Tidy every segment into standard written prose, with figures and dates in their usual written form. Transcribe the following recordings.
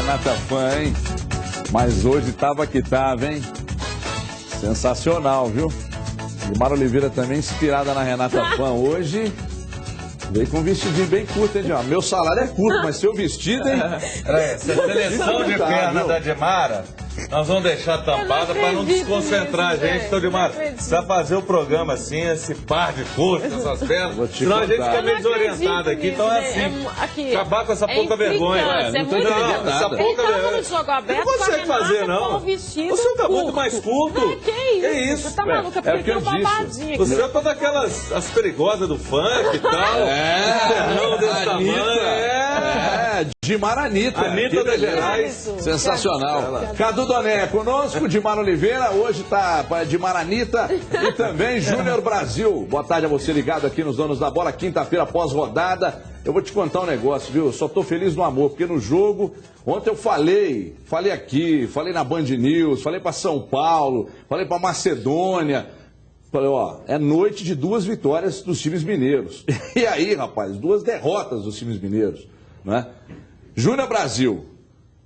Renata Fã, hein? Mas hoje tava que tava, hein? Sensacional, viu? Gilmar Oliveira também inspirada na Renata Fã hoje. Veio com um vestidinho bem curto, hein, Gilmar? Meu salário é curto, mas seu vestido, hein? Essa seleção de perna da Dimara, nós vamos deixar tampada para não desconcentrar a gente. Então, Dimara, precisa fazer o programa assim, esse par de coxas, essas pernas, senão a gente fica meio desorientado aqui. Então é assim, acabar com essa pouca vergonha. Não tô entendendo essa nada. pouca vergonha. Não consegue fazer, não. O seu tá muito mais curto. Que isso? Você tá maluca? É o que eu disse. O seu tá daquelas as perigosas do funk e tal. Não desse tamanho. Dimar Anitta. Anitta das Gerais. Sensacional. Cadu Doné conosco, Dimar Oliveira. Hoje tá Dimar Anitta e também Júnior Brasil. Boa tarde a você ligado aqui nos Donos da Bola. Quinta-feira pós-rodada. Eu vou te contar um negócio, viu? Eu só tô feliz no amor, porque no jogo, ontem eu falei aqui, falei na Band News, falei pra São Paulo, falei pra Macedônia. Falei, ó, é noite de 2 vitórias dos times mineiros. E aí, rapaz, 2 derrotas dos times mineiros, né? Júnior Brasil,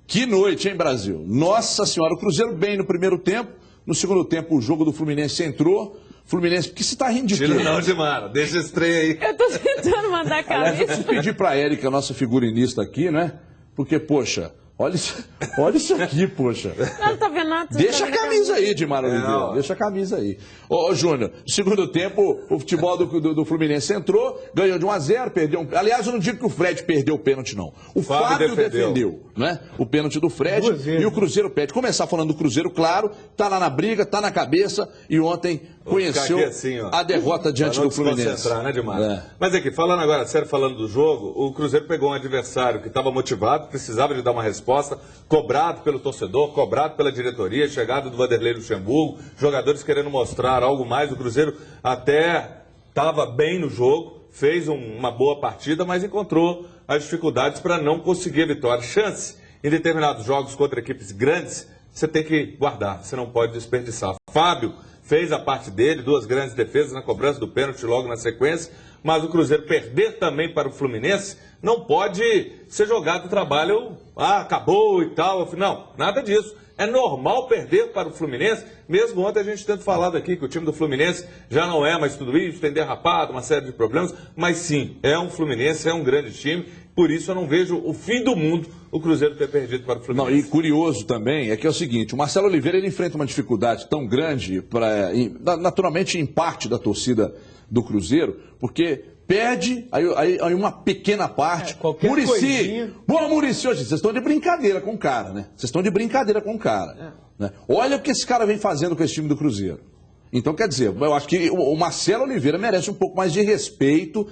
que noite, hein, Brasil? Nossa Senhora, o Cruzeiro bem no primeiro tempo, no segundo tempo o jogo do Fluminense entrou. Fluminense, por que você tá rindo de quê? Não, Dimara, deixa esse trem aí. Eu tô tentando mandar a cabeça. Aliás, eu preciso pedir pra Érica, nossa figurinista aqui, né? Porque, poxa, olha isso aqui, poxa. Não tá vendo nada. Deixa a camisa aí, Dimar Oliveira. Deixa a camisa aí. Ô, Júnior, no segundo tempo, o futebol do Fluminense entrou, ganhou de 1-0, perdeu um... Aliás, eu não digo que o Fred perdeu o pênalti, não. O Fábio defendeu, né? O pênalti do Fred e o Cruzeiro perde. Começar falando do Cruzeiro, claro, tá lá na briga, tá na cabeça e ontem conheceu assim, a derrota diante do Fluminense. Né, Dimar? Mas aqui, falando agora sério, falando do jogo, o Cruzeiro pegou um adversário que estava motivado, precisava de dar uma resposta, cobrado pelo torcedor, cobrado pela diretoria, chegada do Vanderlei Luxemburgo, jogadores querendo mostrar algo mais. O Cruzeiro até estava bem no jogo, fez uma boa partida, mas encontrou as dificuldades para não conseguir a vitória. Chance em determinados jogos contra equipes grandes, você tem que guardar, você não pode desperdiçar. Fábio fez a parte dele, 2 grandes defesas na cobrança do pênalti logo na sequência, mas o Cruzeiro perder também para o Fluminense não pode ser jogado o trabalho, acabou e tal. Não, nada disso. É normal perder para o Fluminense, mesmo ontem a gente tendo falado aqui que o time do Fluminense já não é mais tudo isso, tem derrapado, uma série de problemas, mas sim, é um Fluminense, é um grande time, por isso eu não vejo o fim do mundo o Cruzeiro ter perdido para o Fluminense. Não, e curioso também é que é o seguinte, o Marcelo Oliveira ele enfrenta uma dificuldade tão grande, naturalmente em parte da torcida do Cruzeiro, porque perde, aí uma pequena parte. Muricy, boa Muricy, hoje vocês estão de brincadeira com o cara, né? Vocês estão de brincadeira com o cara. Né? Olha o que esse cara vem fazendo com esse time do Cruzeiro. Então, quer dizer, eu acho que o Marcelo Oliveira merece um pouco mais de respeito,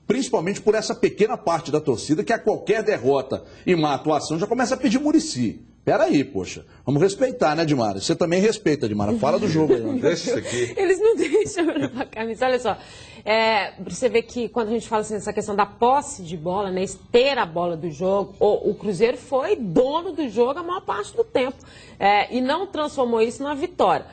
principalmente por essa pequena parte da torcida que a qualquer derrota e má atuação já começa a pedir Muricy. Peraí, poxa. Vamos respeitar, né, Dimara? Você também respeita, Dimara. Fala do jogo aí. Deixa isso aqui. Eles não deixam eu levar a camisa. Olha só. Você vê que quando a gente fala assim, essa questão da posse de bola, né, ter a bola do jogo, o Cruzeiro foi dono do jogo a maior parte do tempo. E não transformou isso na vitória.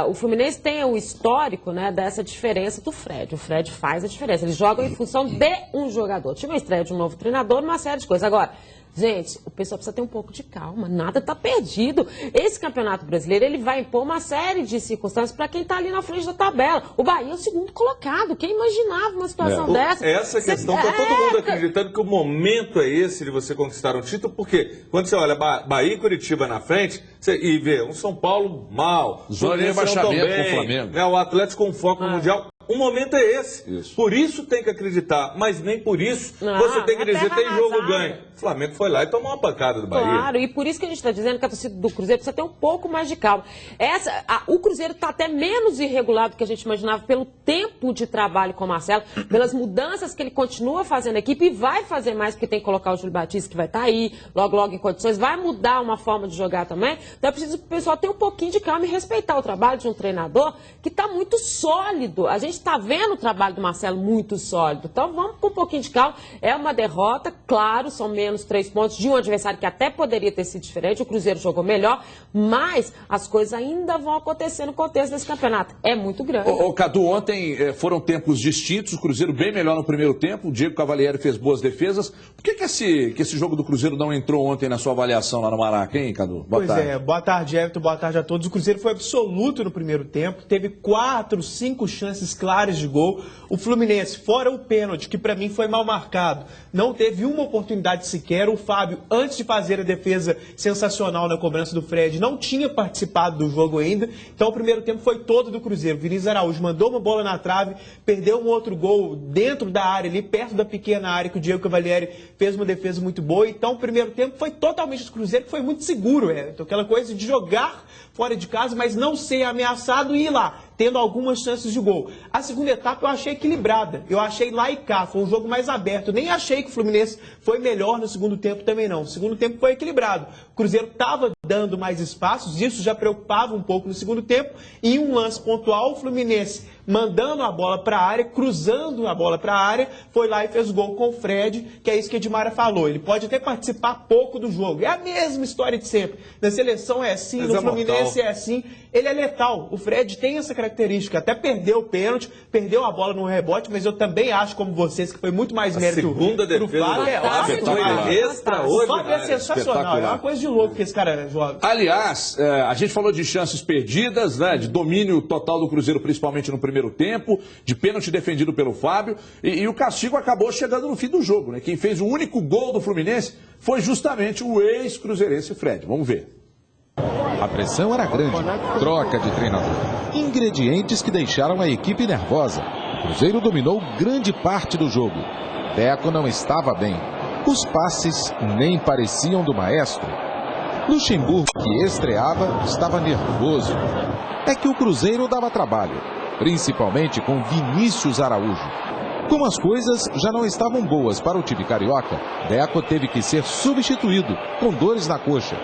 O Fluminense tem o histórico, né, dessa diferença do Fred. O Fred faz a diferença. Eles jogam em função de um jogador. Tive a estreia de um novo treinador, uma série de coisas. Agora, gente, o pessoal precisa ter um pouco de calma. Nada está perdido. Esse Campeonato Brasileiro, ele vai impor uma série de circunstâncias para quem está ali na frente da tabela. O Bahia é o segundo colocado. Quem imaginava uma situação dessa? Essa questão, está todo mundo acreditando que o momento é esse de você conquistar um título, porque quando você olha Bahia e Curitiba na frente, e vê um São Paulo mal, zona de rebaixamento com o Flamengo, né, o Atlético com foco no Mundial. O momento é esse. Isso. Por isso tem que acreditar, mas nem por isso você tem que dizer tem jogo ganho. O Flamengo foi lá e tomou uma pancada do Bahia. Claro, e por isso que a gente está dizendo que a torcida do Cruzeiro precisa ter um pouco mais de calma. O Cruzeiro está até menos irregular do que a gente imaginava pelo tempo de trabalho com o Marcelo, pelas mudanças que ele continua fazendo na equipe e vai fazer mais, porque tem que colocar o Júlio Batista que vai estar aí, logo em condições, vai mudar uma forma de jogar também. Então é preciso que o pessoal tenha um pouquinho de calma e respeitar o trabalho de um treinador que está muito sólido. A gente está vendo o trabalho do Marcelo muito sólido. Então vamos com um pouquinho de calma. É uma derrota, claro, são menos 3 pontos de um adversário que até poderia ter sido diferente. O Cruzeiro jogou melhor, mas as coisas ainda vão acontecer no contexto desse campeonato. É muito grande. Ô, Cadu, ontem foram tempos distintos, o Cruzeiro bem melhor no primeiro tempo, o Diego Cavalieri fez boas defesas. Por que esse jogo do Cruzeiro não entrou ontem na sua avaliação lá no Maraca, hein, Cadu? Boa tarde. Boa tarde, Everton, boa tarde a todos. O Cruzeiro foi absoluto no primeiro tempo, teve 4, 5 chances claras de gol. O Fluminense, fora o pênalti, que para mim foi mal marcado, não teve uma oportunidade sequer. O Fábio, antes de fazer a defesa sensacional na cobrança do Fred, não tinha participado do jogo ainda. Então o primeiro tempo foi todo do Cruzeiro. Vinícius Araújo mandou uma bola na trave, perdeu um outro gol dentro da área, ali perto da pequena área, que o Diego Cavalieri fez uma defesa muito boa. Então o primeiro tempo foi totalmente do Cruzeiro, que foi muito seguro, Everton. Aquela coisa de jogar fora de casa, mas não ser ameaçado e ir lá, tendo algumas chances de gol. A segunda etapa eu achei equilibrada, eu achei lá e cá, foi um jogo mais aberto. Nem achei que o Fluminense foi melhor no segundo tempo também não. O segundo tempo foi equilibrado. O Cruzeiro estava dando mais espaços, isso já preocupava um pouco no segundo tempo. E em um lance pontual, o Fluminense mandando a bola para a área, cruzando a bola para a área, foi lá e fez o gol com o Fred, que é isso que a Edmara falou. Ele pode até participar pouco do jogo. É a mesma história de sempre. Na seleção é assim, no Fluminense é assim. Ele é letal. O Fred tem essa característica. Até perdeu o pênalti, perdeu a bola no rebote, mas eu também acho, como vocês, que foi muito mais mérito. A segunda defesa foi extraordinária. É sensacional. É uma coisa de louco que esse cara joga. Aliás, a gente falou de chances perdidas, né, de domínio total do Cruzeiro, principalmente no primeiro tempo, de pênalti defendido pelo Fábio, e o castigo acabou chegando no fim do jogo, né? Quem fez o único gol do Fluminense foi justamente o ex-cruzeirense Fred. Vamos ver. A pressão era grande, troca de treinador, ingredientes que deixaram a equipe nervosa. O Cruzeiro dominou grande parte do jogo. Deco não estava bem. Os passes nem pareciam do maestro. Luxemburgo, que estreava, estava nervoso. É que o Cruzeiro dava trabalho, principalmente com Vinícius Araújo. Como as coisas já não estavam boas para o time carioca, Deco teve que ser substituído com dores na coxa.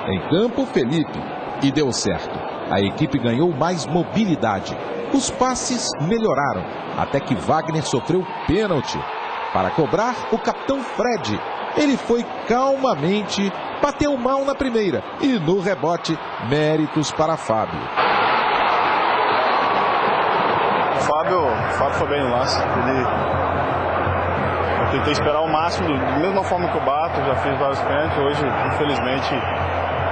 Em campo, Felipe. E deu certo. A equipe ganhou mais mobilidade. Os passes melhoraram, até que Wagner sofreu pênalti. Para cobrar, o capitão Fred. Ele foi calmamente, bateu mal na primeira. E no rebote, méritos para Fábio. O Fábio foi bem no lance. Eu tentei esperar o máximo, da mesma forma que eu bato, já fiz vários pênaltis. Hoje, infelizmente,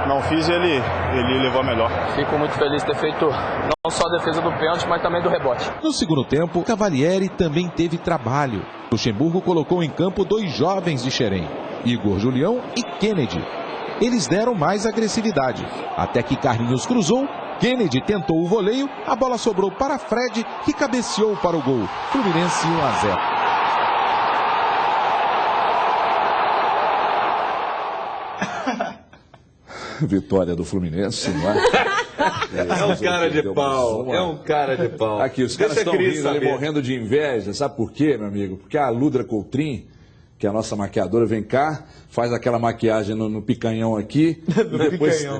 não fiz e ele levou a melhor. Fico muito feliz de ter feito não só a defesa do pênalti, mas também do rebote. No segundo tempo, Cavalieri também teve trabalho. Luxemburgo colocou em campo 2 jovens de Xerém, Igor Julião e Kennedy. Eles deram mais agressividade, até que Carlinhos cruzou, Kennedy tentou o voleio, a bola sobrou para Fred, que cabeceou para o gol. Fluminense 1-0. Vitória do Fluminense, não é? É um cara de pau, é um cara de pau. Aqui, os caras estão rindo ali, morrendo de inveja, sabe por quê, meu amigo? Porque a Ludra Coutrin, que é a nossa maquiadora, vem cá, faz aquela maquiagem no picanhão aqui,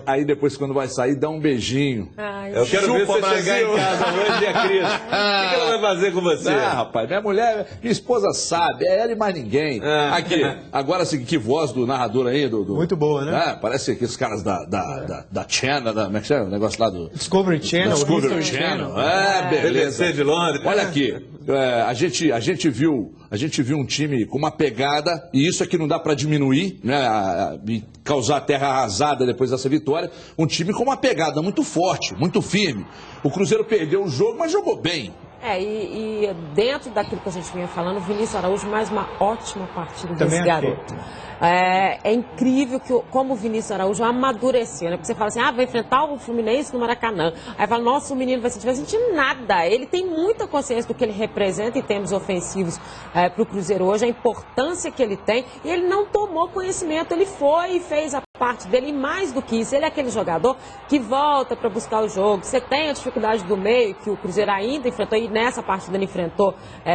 aí depois quando vai sair, dá um beijinho. Ai, eu quero ver você chegar em casa hoje e a Cris. O que ela vai fazer com você? Ah, rapaz, minha esposa sabe, é ela e mais ninguém. Aqui, agora assim, que voz do narrador aí. Muito boa, né? Parece aqueles caras da Channel, como é que chama? O negócio lá do... Discovery Channel. Discovery Channel. Beleza. BBC de Londres. Olha aqui, a gente viu um time com uma pegada, e isso aqui não dá para diminuir, né, e causar terra arrasada depois dessa vitória. Um time com uma pegada muito forte, muito firme. O Cruzeiro perdeu o jogo, mas jogou bem. E dentro daquilo que a gente vinha falando, o Vinícius Araújo, mais uma ótima partida desse garoto. É incrível como o Vinícius Araújo amadureceu, né? Porque você fala assim, vai enfrentar o Fluminense no Maracanã. Aí fala, nossa, o menino vai sentir nada. Ele tem muita consciência do que ele representa em termos ofensivos para o Cruzeiro hoje, a importância que ele tem. E ele não tomou conhecimento, ele foi e fez a parte dele, e mais do que isso, ele é aquele jogador que volta para buscar o jogo. Você tem a dificuldade do meio, que o Cruzeiro ainda enfrentou, e nessa partida ele enfrentou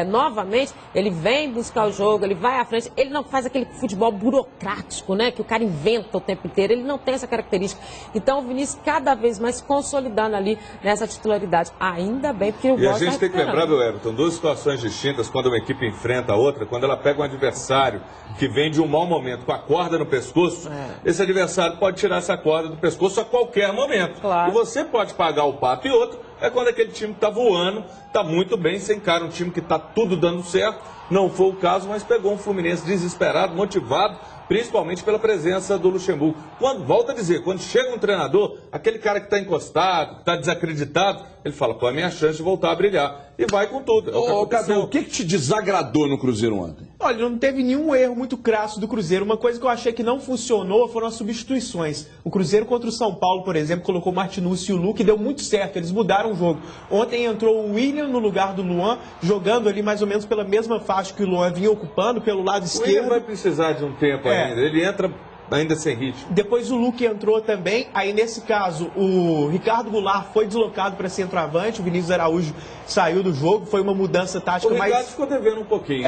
novamente, ele vem buscar o jogo, ele vai à frente, ele não faz aquele futebol burocrático, né, que o cara inventa o tempo inteiro, ele não tem essa característica. Então o Vinícius cada vez mais consolidando ali nessa titularidade. Ainda bem, porque o E a gente tem que lembrar, meu Everton, duas situações distintas quando uma equipe enfrenta a outra, quando ela pega um adversário que vem de um mau momento com a corda no pescoço, esse adversário pode tirar essa corda do pescoço a qualquer momento. Claro. E você pode pagar o pato. E outro é quando aquele time está voando, está muito bem, você encara um time que está tudo dando certo. Não foi o caso, mas pegou um Fluminense desesperado, motivado, principalmente pela presença do Luxemburgo. Volta a dizer, quando chega um treinador, aquele cara que está encostado, que está desacreditado, ele fala, pô, é a minha chance de voltar a brilhar. E vai com tudo. Cadu, o que te desagradou no Cruzeiro ontem? Olha, não teve nenhum erro muito crasso do Cruzeiro. Uma coisa que eu achei que não funcionou foram as substituições. O Cruzeiro contra o São Paulo, por exemplo, colocou o Martinúcio e o Luque e deu muito certo. Eles mudaram o jogo. Ontem entrou o William no lugar do Luan, jogando ali mais ou menos pela mesma faixa que o Luan vinha ocupando, pelo lado esquerdo. O William vai precisar de um tempo ainda. Ele entra ainda sem ritmo. Depois o Luque entrou também, aí nesse caso o Ricardo Goulart foi deslocado para centroavante, o Vinícius Araújo saiu do jogo, foi uma mudança tática. O Ricardo ficou devendo um pouquinho.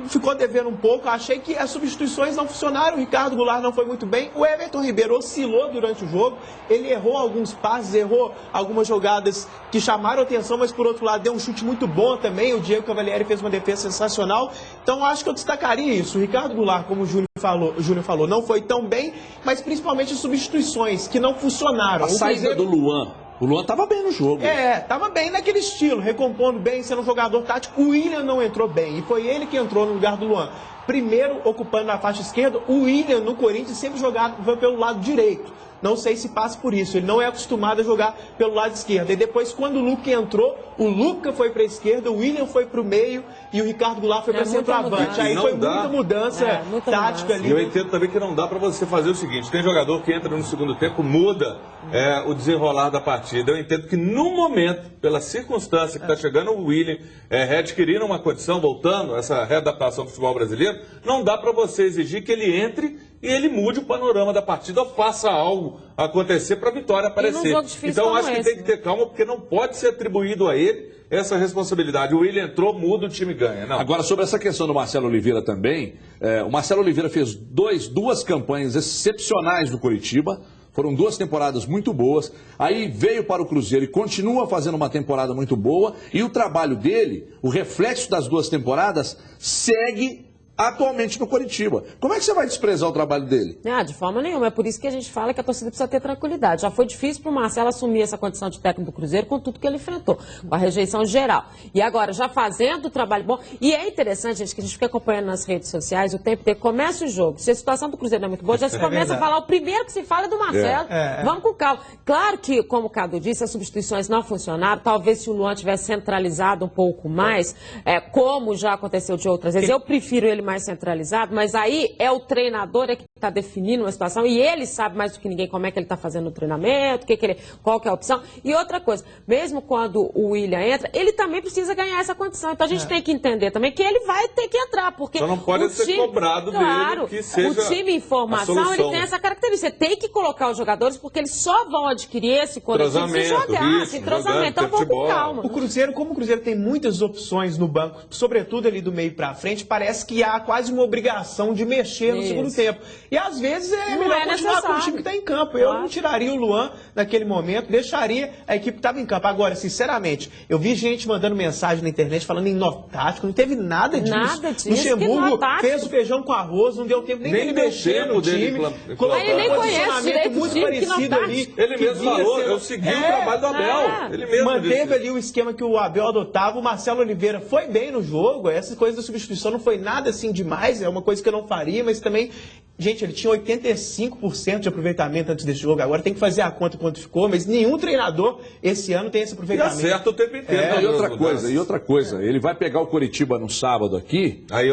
Ficou devendo um pouco, achei que as substituições não funcionaram, o Ricardo Goulart não foi muito bem, o Everton Ribeiro oscilou durante o jogo, ele errou alguns passes, errou algumas jogadas que chamaram atenção, mas por outro lado deu um chute muito bom também, o Diego Cavalieri fez uma defesa sensacional, então acho que eu destacaria isso, o Ricardo Goulart, como o Júnior falou, não foi tão bem, mas principalmente as substituições que não funcionaram. A saída do Luan. O Luan estava bem no jogo. Estava bem naquele estilo, recompondo bem, sendo um jogador tático. O William não entrou bem, e foi ele que entrou no lugar do Luan. Primeiro, ocupando a faixa esquerda, o William no Corinthians sempre jogava pelo lado direito. Não sei se passa por isso, ele não é acostumado a jogar pelo lado esquerdo. E depois, quando o Luca entrou, o Luca foi para a esquerda, o William foi para o meio e o Ricardo Goulart foi para centroavante. Aí foi muita mudança tática ali. E eu entendo também que não dá para você fazer o seguinte, tem jogador que entra no segundo tempo, muda o desenrolar da partida. Eu entendo que no momento, pela circunstância que está chegando o William, readquirindo uma condição, voltando, essa readaptação do futebol brasileiro, não dá para você exigir que ele entre e ele mude o panorama da partida ou faça algo acontecer para a vitória aparecer. Então acho que tem que ter calma, porque não pode ser atribuído a ele essa responsabilidade. O William entrou, muda, o time ganha. Não. Agora, sobre essa questão do Marcelo Oliveira também, o Marcelo Oliveira fez duas campanhas excepcionais no Coritiba, foram 2 temporadas muito boas, aí veio para o Cruzeiro e continua fazendo uma temporada muito boa, e o trabalho dele, o reflexo das 2 temporadas, segue atualmente no Coritiba. Como é que você vai desprezar o trabalho dele? De forma nenhuma. É por isso que a gente fala que a torcida precisa ter tranquilidade. Já foi difícil para o Marcelo assumir essa condição de técnico do Cruzeiro com tudo que ele enfrentou, com a rejeição geral. E agora, já fazendo o trabalho bom. E é interessante, gente, que a gente fica acompanhando nas redes sociais o tempo inteiro. Começa o jogo. Se a situação do Cruzeiro não é muito boa, já se começa a falar. O primeiro que se fala é do Marcelo. Vamos com calma. Claro que, como o Cadu disse, as substituições não funcionaram. Talvez se o Luan tivesse centralizado um pouco mais, como já aconteceu de outras vezes. Eu prefiro ele mais centralizado. Mas aí é o treinador que está definindo uma situação e ele sabe mais do que ninguém como é que ele está fazendo o treinamento, qual que é a opção. E outra coisa, mesmo quando o William entra, ele também precisa ganhar essa condição. Então a gente tem que entender também que ele vai ter que entrar, porque então não pode ser cobrado dele que seja o time em formação, ele tem essa característica. Você tem que colocar os jogadores porque eles só vão adquirir esse coletivo se jogar, se entrosamento. Então vamos com calma. O Cruzeiro, como o Cruzeiro tem muitas opções no banco, sobretudo ali do meio para frente, parece que há quase uma obrigação de mexer no segundo tempo. E às vezes é melhor continuar com o time que está em campo. Eu não tiraria o Luan naquele momento, deixaria a equipe que estava em campo. Agora, sinceramente, eu vi gente mandando mensagem na internet falando em nó tático, não teve nada disso. Nada disso. Luxemburgo fez o feijão com arroz, não deu tempo nem dele mexer no time. Colocou um posicionamento muito parecido ali. Ele mesmo falou, eu segui o trabalho do Abel. Ele mesmo manteve ali o esquema que o Abel adotava. O Marcelo Oliveira foi bem no jogo. Essa coisa da substituição não foi nada assim demais, é uma coisa que eu não faria, mas também, gente, ele tinha 85% de aproveitamento antes desse jogo, agora tem que fazer a conta quanto ficou, mas nenhum treinador esse ano tem esse aproveitamento. E acerta o tempo inteiro. E outra coisa, ele vai pegar o Coritiba no sábado aqui, aí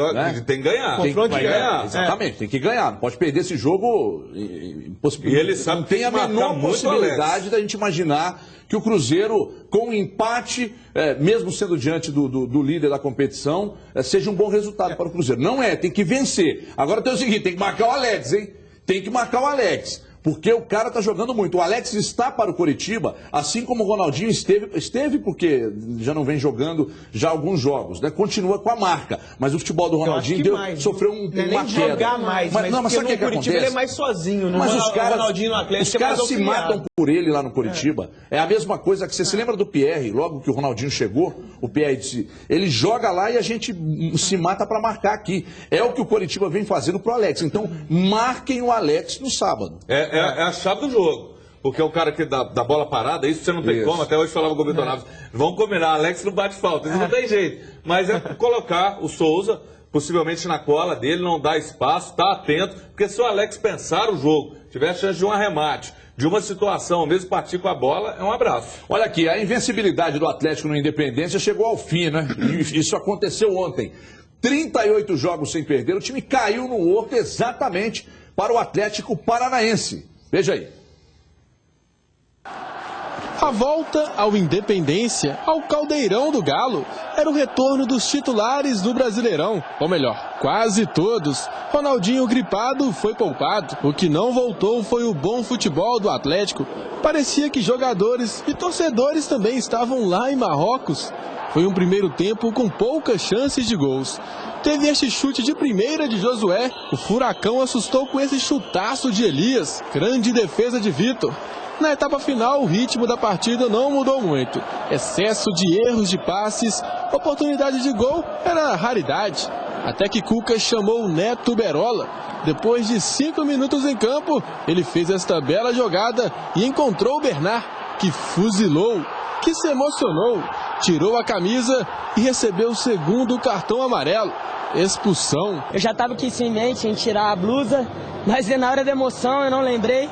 tem que ganhar. Tem que ganhar. Exatamente, tem que ganhar, não pode perder esse jogo. E ele sabe não tem a menor possibilidade da gente imaginar que o Cruzeiro, com um empate, mesmo sendo diante do líder da competição, seja um bom resultado para o Cruzeiro. Não tem que vencer. Agora tem o seguinte, tem que marcar o Alex, hein? tem que marcar o Alex. Porque o cara tá jogando muito. O Alex está para o Coritiba, assim como o Ronaldinho esteve porque já não vem jogando já alguns jogos, né? Continua com a marca. Mas o futebol do Ronaldinho sofreu uma queda. Jogar mais, mas sabe o que Coritiba acontece? ele é mais sozinho. Mas os Ronaldinho no Atlético os caras se matam por ele lá no Coritiba. É a mesma coisa que você se lembra do Pierre, logo que o Ronaldinho chegou, o Pierre disse, ele joga lá e a gente se mata para marcar aqui. É o que o Coritiba vem fazendo pro Alex. Então, marquem o Alex no sábado. É a chave do jogo. Porque é o cara que dá bola parada, isso você não tem como. Até hoje falava com o Vitor Naves. Vamos combinar, Alex não bate falta. Isso não tem jeito. Mas é colocar o Souza, possivelmente na cola dele, não dar espaço, tá atento. Porque se o Alex pensar o jogo, tiver a chance de um arremate, de uma situação, mesmo partir com a bola, é um abraço. Olha aqui, a invencibilidade do Atlético no Independência chegou ao fim, né? Isso aconteceu ontem. 38 jogos sem perder, o time caiu no Horto exatamente para o Atlético Paranaense. Veja aí. A volta ao Independência, ao caldeirão do Galo, era o retorno dos titulares do Brasileirão. Ou melhor, quase todos. Ronaldinho gripado foi poupado. O que não voltou foi o bom futebol do Atlético. Parecia que jogadores e torcedores também estavam lá em Marrocos. Foi um primeiro tempo com poucas chances de gols. Teve este chute de primeira de Josué. O Furacão assustou com esse chutaço de Elias. Grande defesa de Vitor. Na etapa final, o ritmo da partida não mudou muito. Excesso de erros de passes, oportunidade de gol era raridade. Até que Cuca chamou o Neto Berola. Depois de 5 minutos em campo, ele fez esta bela jogada e encontrou o Bernard, que fuzilou, que se emocionou, tirou a camisa e recebeu o segundo cartão amarelo. Expulsão. Eu já estava aqui sem mente em tirar a blusa, mas na hora da emoção eu não lembrei.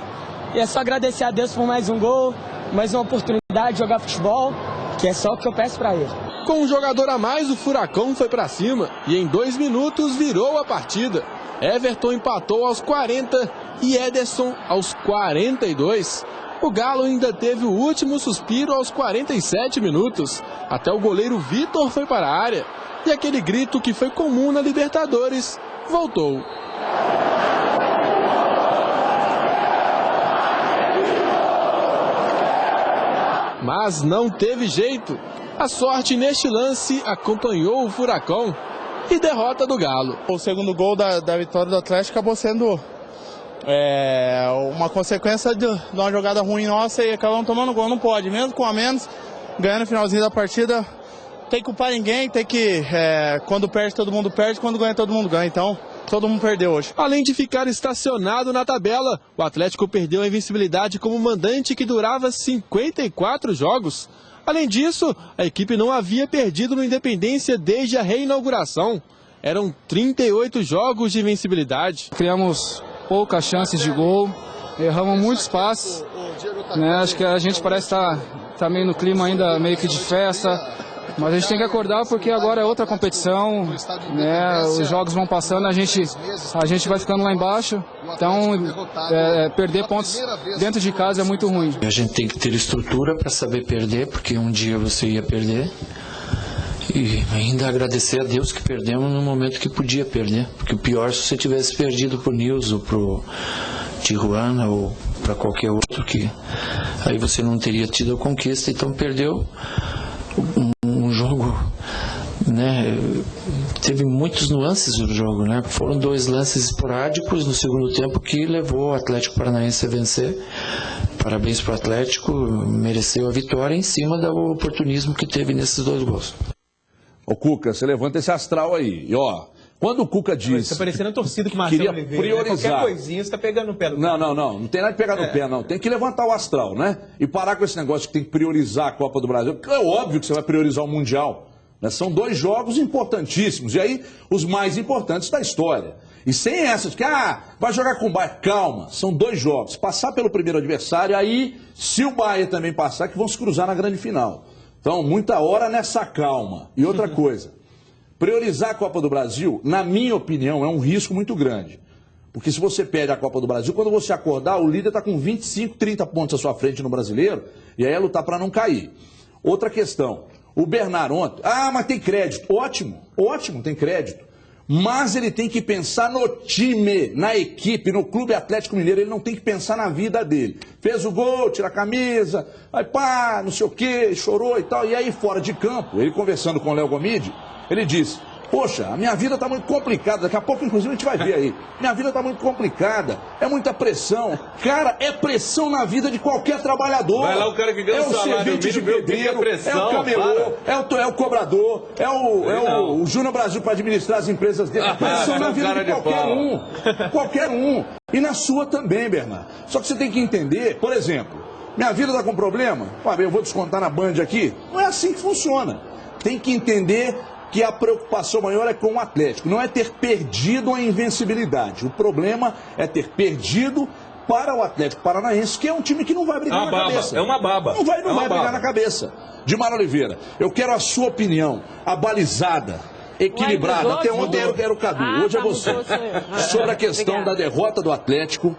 E é só agradecer a Deus por mais um gol, mais uma oportunidade de jogar futebol, que é só o que eu peço para ele. Com um jogador a mais, o Furacão foi para cima e em 2 minutos virou a partida. Everton empatou aos 40 e Ederson aos 42. O Galo ainda teve o último suspiro aos 47 minutos. Até o goleiro Vitor foi para a área. E aquele grito que foi comum na Libertadores voltou. Mas não teve jeito. A sorte neste lance acompanhou o Furacão e derrota do Galo. O segundo gol da vitória do Atlético acabou sendo uma consequência de uma jogada ruim nossa e acabamos tomando gol. Não pode, mesmo com a menos, ganhando no finalzinho da partida, tem que culpar ninguém, tem que, quando perde todo mundo perde, quando ganha todo mundo ganha, então todo mundo perdeu hoje. Além de ficar estacionado na tabela, o Atlético perdeu a invencibilidade como mandante que durava 54 jogos. Além disso, a equipe não havia perdido no Independência desde a reinauguração. Eram 38 jogos de invencibilidade. Criamos poucas chances de gol, erramos muitos passes, né? Acho que a gente parece estar meio no clima ainda, meio que de festa. Mas a gente tem que acordar porque agora é outra competição, né? Os jogos vão passando, a gente vai ficando lá embaixo, então perder pontos dentro de casa é muito ruim. A gente tem que ter estrutura para saber perder, porque um dia você ia perder. E ainda agradecer a Deus que perdemos no momento que podia perder, porque o pior se você tivesse perdido pro Nils ou pro Tijuana ou para qualquer outro, que aí você não teria tido a conquista, então perdeu um jogo, né? Teve muitos nuances do jogo, né? Foram 2 lances esporádicos no segundo tempo que levou o Atlético Paranaense a vencer. Parabéns para o Atlético, mereceu a vitória em cima do oportunismo que teve nesses 2 gols. Ô Cuca, você levanta esse astral aí. E ó, quando o Cuca diz... Tá parecendo a torcida que Marcelo queria Oliveira, priorizar. Qualquer coisinha você tá pegando no pé do cara. Não tem nada de pegar no pé, não. Tem que levantar o astral, né? E parar com esse negócio que tem que priorizar a Copa do Brasil. Porque é óbvio que você vai priorizar o Mundial. Né? São 2 jogos importantíssimos. E aí, os mais importantes da história. E sem essa de que, vai jogar com o Bahia. Calma, são 2 jogos. Passar pelo primeiro adversário, aí, se o Bahia também passar, que vão se cruzar na grande final. Então, muita hora nessa calma. E outra coisa, priorizar a Copa do Brasil, na minha opinião, é um risco muito grande. Porque se você perde a Copa do Brasil, quando você acordar, o líder está com 25, 30 pontos à sua frente no Brasileiro, e aí é lutar para não cair. Outra questão, o Bernard ontem, mas tem crédito. Ótimo, tem crédito. Mas ele tem que pensar no time, na equipe, no Clube Atlético Mineiro. Ele não tem que pensar na vida dele. Fez o gol, tira a camisa, aí pá, não sei o quê, chorou e tal. E aí, fora de campo, ele conversando com o Léo Gomide, ele disse: poxa, a minha vida está muito complicada. Daqui a pouco, inclusive, a gente vai ver aí. Minha vida está muito complicada. É muita pressão. Cara, é pressão na vida de qualquer trabalhador. Vai lá o cara que ganha o salário mínimo, de pedreiro, é o camelô, é o cobrador, é o Júnior Brasil para administrar as empresas dele. É pressão na vida de qualquer um. Qualquer um. E na sua também, Bernardo. Só que você tem que entender, por exemplo, minha vida está com problema? Eu vou descontar na Band aqui. Não é assim que funciona. Tem que entender que a preocupação maior é com o Atlético, não é ter perdido a invencibilidade. O problema é ter perdido para o Atlético Paranaense, que é um time que não vai brigar na cabeça. É uma baba. Não vai brigar na cabeça. Dimar Oliveira, eu quero a sua opinião, abalizada, equilibrada. Até ontem era o Cadu, hoje é você. Sobre a questão da derrota do Atlético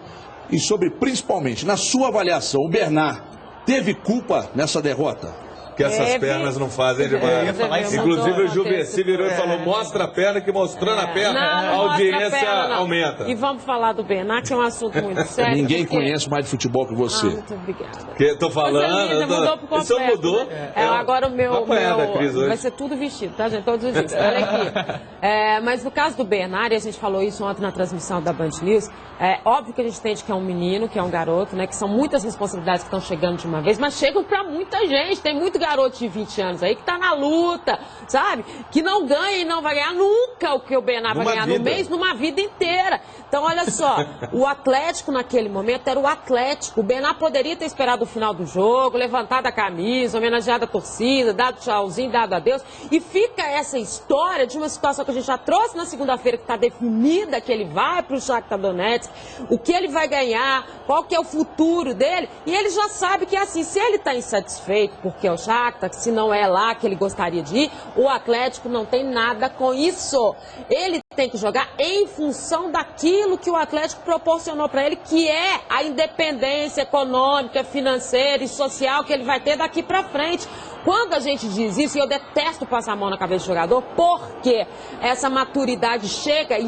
e sobre, principalmente, na sua avaliação, o Bernard teve culpa nessa derrota? Que essas pernas não fazem demais. Inclusive o Juveci virou e falou: mostra a perna, que mostrando a perna, a audiência aumenta. E vamos falar do Bernard, que é um assunto muito sério. Ninguém conhece mais de futebol que você. Muito obrigada. Que tô falando. Mudou pro completo, isso mudou. Né? Agora o meu vai ser tudo vestido, tá, gente? Todos os dias. Olha aqui. Mas no caso do Bernard, a gente falou isso ontem na transmissão da Band News. É óbvio que a gente entende que é um menino, que é um garoto, né? Que são muitas responsabilidades que estão chegando de uma vez, mas chegam pra muita gente. Tem muito garoto de 20 anos aí que tá na luta, sabe? Que não ganha e não vai ganhar nunca o que o Bernard vai ganhar no mês, numa vida inteira. Então, olha só, o Atlético naquele momento era o Atlético. O Bernard poderia ter esperado o final do jogo, levantado a camisa, homenageado a torcida, dado tchauzinho, dado adeus. E fica essa história de uma situação que a gente já trouxe na segunda-feira, que está definida, que ele vai para o Shakhtar Donetsk, o que ele vai ganhar, qual que é o futuro dele. E ele já sabe que é assim, se ele está insatisfeito porque é o Shakhtar, se não é lá que ele gostaria de ir, o Atlético não tem nada com isso. Ele tem que jogar em função daquilo que o Atlético proporcionou para ele, que é a independência econômica, financeira e social que ele vai ter daqui para frente. Quando a gente diz isso, e eu detesto passar a mão na cabeça do jogador, porque essa maturidade chega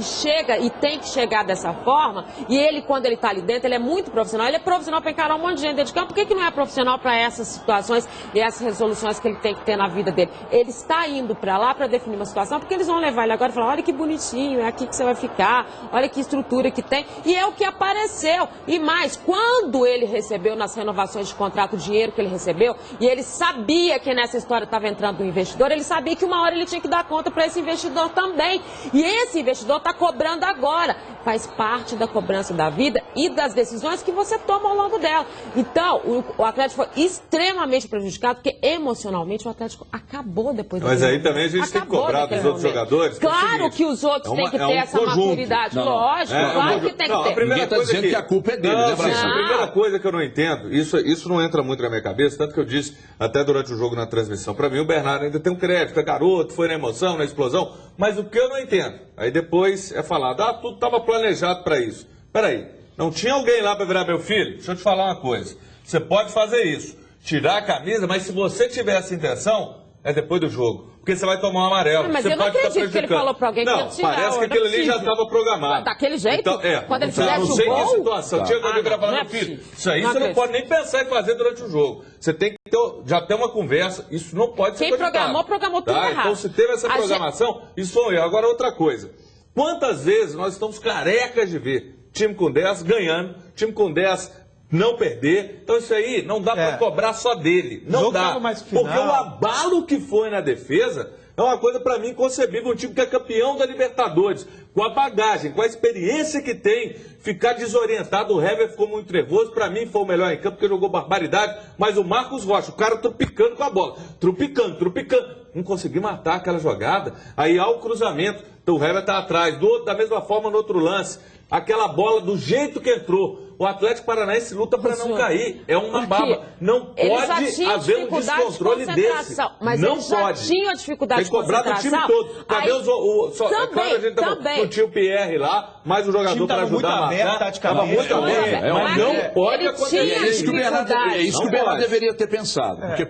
e tem que chegar dessa forma, e ele, quando ele está ali dentro, ele é muito profissional. Ele é profissional para encarar um monte de gente dentro de campo. Por que não é profissional para essas situações e essas resoluções que ele tem que ter na vida dele? Ele está indo para lá para definir uma situação, porque eles vão levar ele agora e falar: olha que bonitinho, é aqui que você vai ficar, olha que estrutura que tem. E é o que apareceu. E mais, quando ele recebeu nas renovações de contrato o dinheiro que ele recebeu, e ele sabia que nessa história estava entrando um investidor, ele sabia que uma hora ele tinha que dar conta para esse investidor também. E esse investidor está cobrando agora. Faz parte da cobrança da vida e das decisões que você toma ao longo dela. Então, o Atlético foi extremamente prejudicado, porque emocionalmente o Atlético acabou depois Mas aí também a gente tem que cobrar dos outros jogadores. Claro que os outros têm que ter essa maturidade. Lógico, claro que tem que ter. Ninguém está dizendo que a culpa é dele, né, Brasil? A primeira coisa que eu não entendo, isso não entra muito na minha cabeça, tanto que eu disse até durante o jogo na transmissão. Para mim, o Bernard ainda tem um crédito, é garoto, foi na emoção, na explosão, mas o que eu não entendo, aí depois é falado: tudo estava planejado para isso. Peraí, não tinha alguém lá para virar: meu filho, deixa eu te falar uma coisa, você pode fazer isso, tirar a camisa, mas se você tiver essa intenção, é depois do jogo, porque você vai tomar um amarelo. Mas você eu não acredito que ele falou para alguém que ia tirar. Parece que aquilo ali já estava programado. Daquele jeito? Então, quando ele fizesse não sei o gol? que situação. Tinha que virar falar: meu filho, isso aí você não pode nem pensar em fazer durante o jogo. Você tem que já ter uma conversa, isso não pode ser cogitado. Quem programou tudo errado. Então, se teve essa programação, isso foi um erro. Agora, outra coisa. Quantas vezes nós estamos carecas de ver time com 10 ganhando, time com 10 não perder? Então isso aí não dá para cobrar só dele. Não dá. Porque o abalo que foi na defesa é uma coisa para mim inconcebível. Um time que é campeão da Libertadores, com a bagagem, com a experiência que tem, ficar desorientado. O Hever ficou muito nervoso. Para mim foi o melhor em campo, porque jogou barbaridade. Mas o Marcos Rocha, o cara trupicando com a bola. Trupicando. Não consegui matar aquela jogada. Aí há o cruzamento. Então o Hever está atrás. Da mesma forma no outro lance. Aquela bola do jeito que entrou. O Atlético Paranaense luta para não cair. É uma baba. Não pode haver um descontrole desse. Mas não eles já tinham a dificuldade de concentração. Tem que cobrar do time todo. Cadê é claro, a gente não tinha o Pierre lá, mais um jogador para ajudar a marcar. Estava muito aberto. Mas não pode acontecer. É isso que o Bernard deveria ter pensado. Porque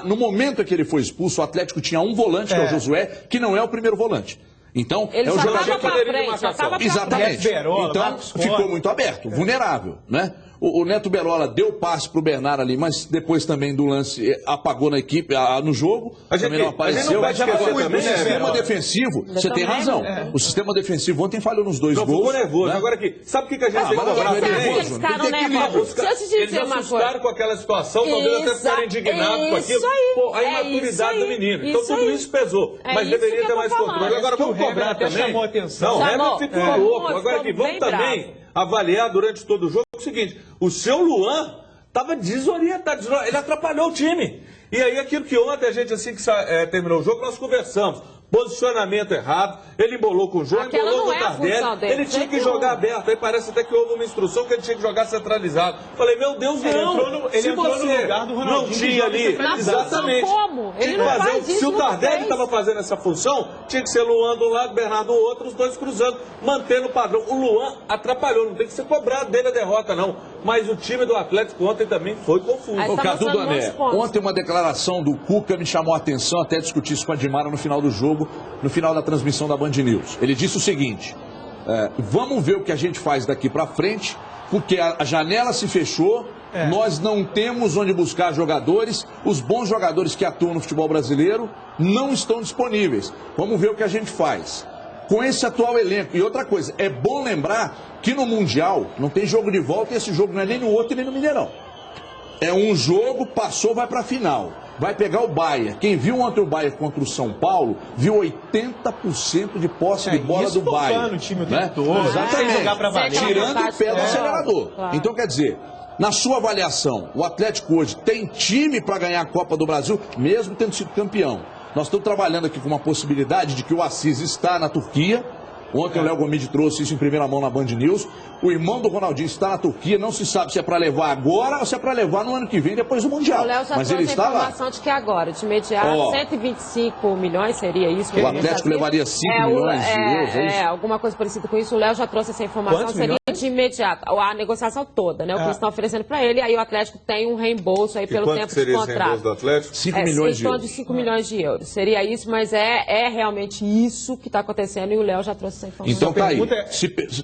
no momento em que ele foi expulso, o Atlético tinha um volante, que é o Josué, que não é o primeiro volante. Então, Ele é o já jogador estava que para frente, já estava para Exatamente. frente. Berola, Então, Marcos ficou Rocha. muito aberto, vulnerável, né? O Neto Berola deu passe pro Bernard ali, mas depois também do lance apagou na equipe, no jogo, também não apareceu. O sistema defensivo, você tem razão. O sistema defensivo ontem falhou nos 2 gols. Ficou nervoso. Né? Agora aqui, sabe o que a gente tem que cobrar também? Eles ficaram nervosos. Eles assustaram com aquela situação, talvez até ficaram indignados com aquilo. Pô, a imaturidade do menino. Então tudo isso pesou. Mas deveria ter mais controle. Agora vamos cobrar também. Chamou atenção. Não, o Hever ficou louco. Agora aqui, vamos também avaliar durante todo o jogo o seguinte: o seu Luan estava desorientado, ele atrapalhou o time. E aí aquilo que ontem a gente, assim que terminou o jogo, nós conversamos. Posicionamento errado, ele embolou com o João, embolou com o Tardelli, ele tinha que jogar aberto, aí parece até que houve uma instrução que ele tinha que jogar centralizado. Falei, meu Deus, não! Ele entrou no lugar do Ronaldinho, não tinha ali, exatamente. Como? Ele não faz isso, se o Tardelli estava fazendo essa função, tinha que ser Luan do lado, Bernardo do outro, os dois cruzando, mantendo o padrão. O Luan atrapalhou, não tem que ser cobrado dele a derrota, não. Mas o time do Atlético ontem também foi confuso. Ô, Cadu Dané, ontem uma declaração do Cuca me chamou a atenção, até discutir isso com a Dimara no final do jogo, no final da transmissão da Band News. Ele disse o seguinte: vamos ver o que a gente faz daqui para frente, porque a janela se fechou, nós não temos onde buscar jogadores, os bons jogadores que atuam no futebol brasileiro não estão disponíveis. Vamos ver o que a gente faz com esse atual elenco. E outra coisa, é bom lembrar que no Mundial não tem jogo de volta e esse jogo não é nem no outro e nem no Mineirão. É um jogo, passou, vai para a final. Vai pegar o Bahia. Quem viu ontem o Bahia contra o São Paulo, viu 80% de posse de bola do Bahia. O time o tempo todo. Exatamente. Tirando o pé do acelerador. Claro. Então, quer dizer, na sua avaliação, o Atlético hoje tem time para ganhar a Copa do Brasil, mesmo tendo sido campeão. Nós estamos trabalhando aqui com uma possibilidade de que o Assis está na Turquia. Ontem o Léo Gomide trouxe isso em primeira mão na Band News. O irmão do Ronaldinho está na Turquia. Não se sabe se é para levar agora ou se é para levar no ano que vem, depois do Mundial. O Léo já Mas ele trouxe está a informação de que agora, de imediato, 125 milhões seria isso? O Atlético levaria 5 milhões de euros, é isso? Alguma coisa parecida com isso. O Léo já trouxe essa informação. Quantos seria milhões? de imediato. A negociação toda, né? O que eles estão oferecendo para ele. Aí o Atlético tem um reembolso aí pelo tempo de contrato. Esse reembolso do Atlético? 5 milhões de euros. De 5 milhões de euros. Seria isso, mas é realmente isso que está acontecendo e o Léo já trouxe essa informação. Então tá aí.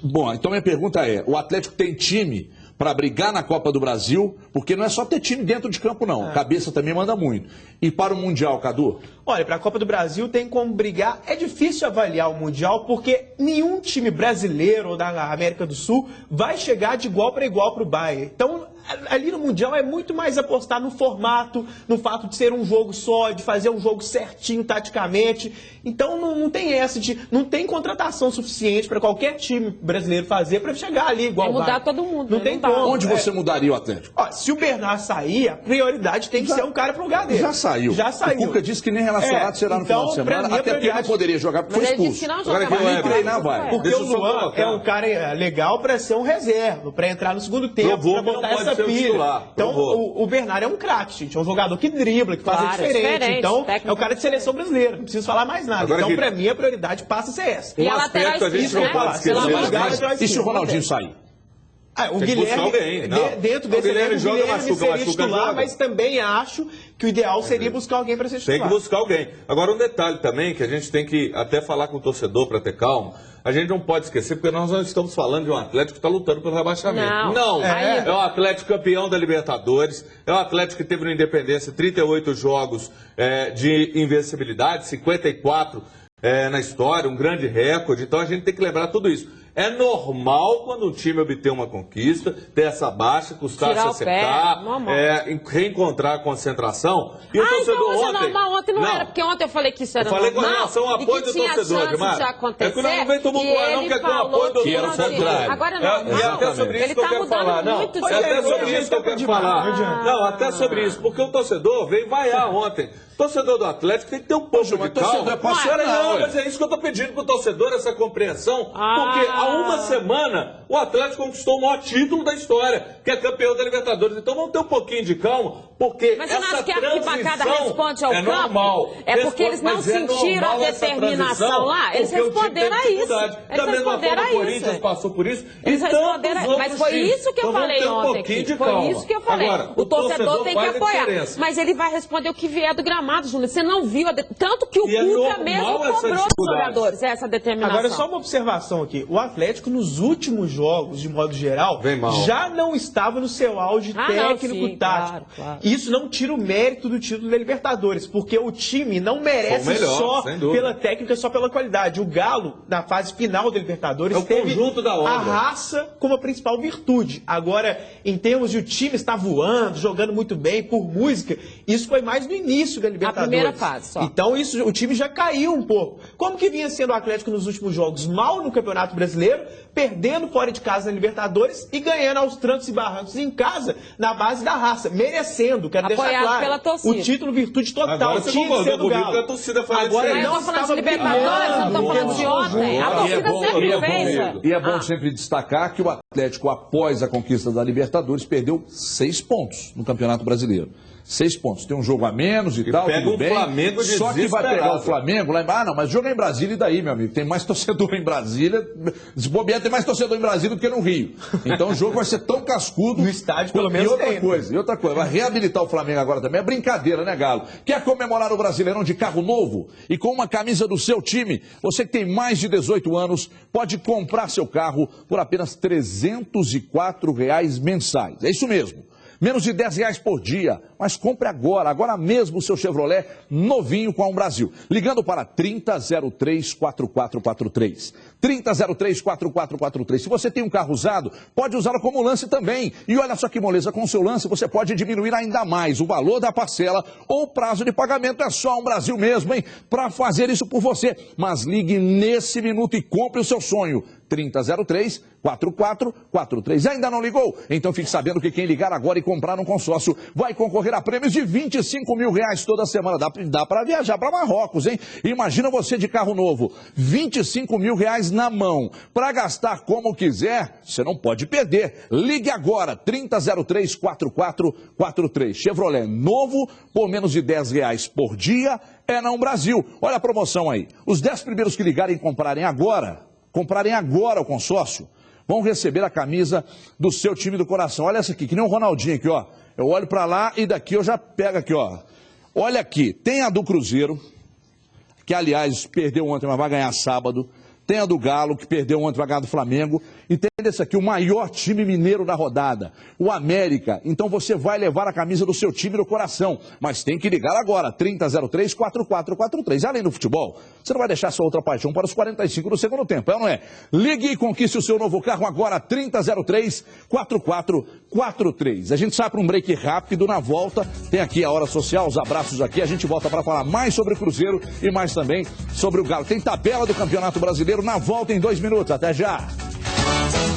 Bom, então minha pergunta é, o Atlético tem time para brigar na Copa do Brasil, porque não é só ter time dentro de campo, não. A cabeça também manda muito. E para o Mundial, Cadu? Olha, para a Copa do Brasil tem como brigar. É difícil avaliar o Mundial, porque nenhum time brasileiro ou da América do Sul vai chegar de igual para igual para o Bayern. Então, ali no Mundial é muito mais apostar no formato, no fato de ser um jogo só, de fazer um jogo certinho taticamente. Então não tem essa de... Não tem contratação suficiente para qualquer time brasileiro fazer para chegar ali igual É mudar Bayern. todo mundo. Não né? tem como. Onde você mudaria o Atlético? Ó, se o Bernard sair, a prioridade tem que ser um cara pro lugar dele. Já saiu. Já saiu. O Cuca disse que nem relacionado será no final de semana, até porque ele não poderia jogar porque Mas foi ele disse expulso. que não joga Agora mais. nem treinar vai. Porque o Luan é um cara legal para ser um reserva, para entrar no segundo tempo, para botar essa pilha. Então o Bernard é um craque, gente. É um jogador que dribla, que faz a diferença. Então é o cara de seleção brasileira. Não preciso falar mais nada. Agora, então, para mim, a prioridade passa a ser essa. E a lateral esquerda, E se o Ronaldinho sair? O Guilherme, dentro desse elenco, o Guilherme seria titular, mas também acho que o ideal seria buscar alguém para ser titular. Tem que buscar alguém. Agora, um detalhe também, que a gente tem que até falar com o torcedor para ter calma, a gente não pode esquecer, porque nós não estamos falando de um Atlético que está lutando pelo rebaixamento. Não. É o Atlético campeão da Libertadores, é o Atlético que teve no Independência 38 jogos de invencibilidade, 54 na história, um grande recorde. Então a gente tem que lembrar tudo isso. É normal quando o time obter uma conquista, ter essa baixa, custar se acertar, reencontrar a concentração. E o torcedor então ontem... normal, ontem não era, porque ontem eu falei que isso era normal. Eu falei com relação ao apoio do torcedor, Dimar. É que não vem tumultuar não, quer ter um apoio do torcedor. Agora não. É até sobre isso que eu quero falar. Não, é até sobre isso que eu quero falar. Não, até sobre isso, porque o torcedor veio vaiar ontem. O torcedor do Atlético tem que ter um pouco de calma. Não, mas é isso que eu estou pedindo para o torcedor, essa compreensão, porque há uma semana o Atlético conquistou o maior título da história, que é campeão da Libertadores. Então vamos ter um pouquinho de calma, porque mas você não essa acha que a arquibancada responde ao campo? Normal. É porque eles não sentiram a determinação lá. Eles responderam a isso. Da mesma forma o Corinthians passou por isso. Eles responderam a isso. Mas foi isso que eu falei ontem. Foi isso que eu falei. O torcedor tem que apoiar. Mas ele vai responder o que vier do gramado. reclamado, Júnior. Você não viu, tanto que o Cuca mesmo cobrou dos jogadores essa determinação. Agora, só uma observação aqui. O Atlético, nos últimos jogos, de modo geral, já não estava no seu auge técnico-tático. Claro. Isso não tira o mérito do título da Libertadores, porque o time não merece só pela técnica, só pela qualidade. O Galo, na fase final da Libertadores, teve a raça como a principal virtude. Agora, em termos de o time estar voando, jogando muito bem, por música, isso foi mais no início da Libertadores. A primeira fase só. Então, o time já caiu um pouco. Como que vinha sendo o Atlético nos últimos jogos? Mal no Campeonato Brasileiro, perdendo fora de casa na Libertadores e ganhando aos trancos e barrancos em casa, na base da raça, merecendo, quero deixar claro, pela torcida. O título virtude total. Agora você concordou comigo que a torcida foi agora eu tô falando de Libertadores, eu tô falando de ontem. A torcida sempre fez. E é bom sempre destacar que o Atlético, após a conquista da Libertadores, perdeu 6 pontos no Campeonato Brasileiro. 6 pontos. Tem um jogo a menos e tal, pega tudo bem. Flamengo de só que vai pegar o Flamengo lá embaixo. Ah, não, mas joga em Brasília e daí, meu amigo? Tem mais torcedor em Brasília. Se bobear, tem mais torcedor em Brasília do que no Rio. Então o jogo vai ser tão cascudo. No estádio, pelo menos. E outra coisa, vai reabilitar o Flamengo agora também. É brincadeira, né, Galo? Quer comemorar o Brasileirão de carro novo e com uma camisa do seu time? Você que tem mais de 18 anos pode comprar seu carro por apenas R$ 304 mensais. É isso mesmo. Menos de R$10 por dia, mas compre agora mesmo o seu Chevrolet novinho com a Brasil. Ligando para 3003-4443. 3003-4443. Se você tem um carro usado, pode usá-lo como lance também. E olha só que moleza, com o seu lance você pode diminuir ainda mais o valor da parcela ou o prazo de pagamento. É só a Brasil mesmo, hein? Para fazer isso por você. Mas ligue nesse minuto e compre o seu sonho. 3003-4443. Ainda não ligou? Então fique sabendo que quem ligar agora e comprar um consórcio vai concorrer a prêmios de R$25 mil toda semana. Dá para viajar para Marrocos, hein? Imagina você de carro novo, R$25 mil na mão. Para gastar como quiser, você não pode perder. Ligue agora, 3003-4443. Chevrolet novo por menos de R$10 por dia é na Brasil. Olha a promoção aí. Os 10 primeiros que ligarem e comprarem agora o consórcio, vão receber a camisa do seu time do coração. Olha essa aqui, que nem o Ronaldinho aqui, ó. Eu olho pra lá e daqui eu já pego aqui, ó. Olha aqui, tem a do Cruzeiro, que aliás perdeu ontem, mas vai ganhar sábado. Tem a do Galo, que perdeu ontem, vai ganhar do Flamengo. E tem esse aqui, o maior time mineiro da rodada, o América. Então você vai levar a camisa do seu time no coração. Mas tem que ligar agora, 3003-4443. Além do futebol, você não vai deixar sua outra paixão para os 45 do segundo tempo, é ou não é? Ligue e conquiste o seu novo carro agora, 3003-4443. A gente sai para um break rápido, na volta tem aqui a Hora Social, os abraços aqui. A gente volta para falar mais sobre o Cruzeiro e mais também sobre o Galo. Tem tabela do Campeonato Brasileiro na volta em 2 minutos. Até já!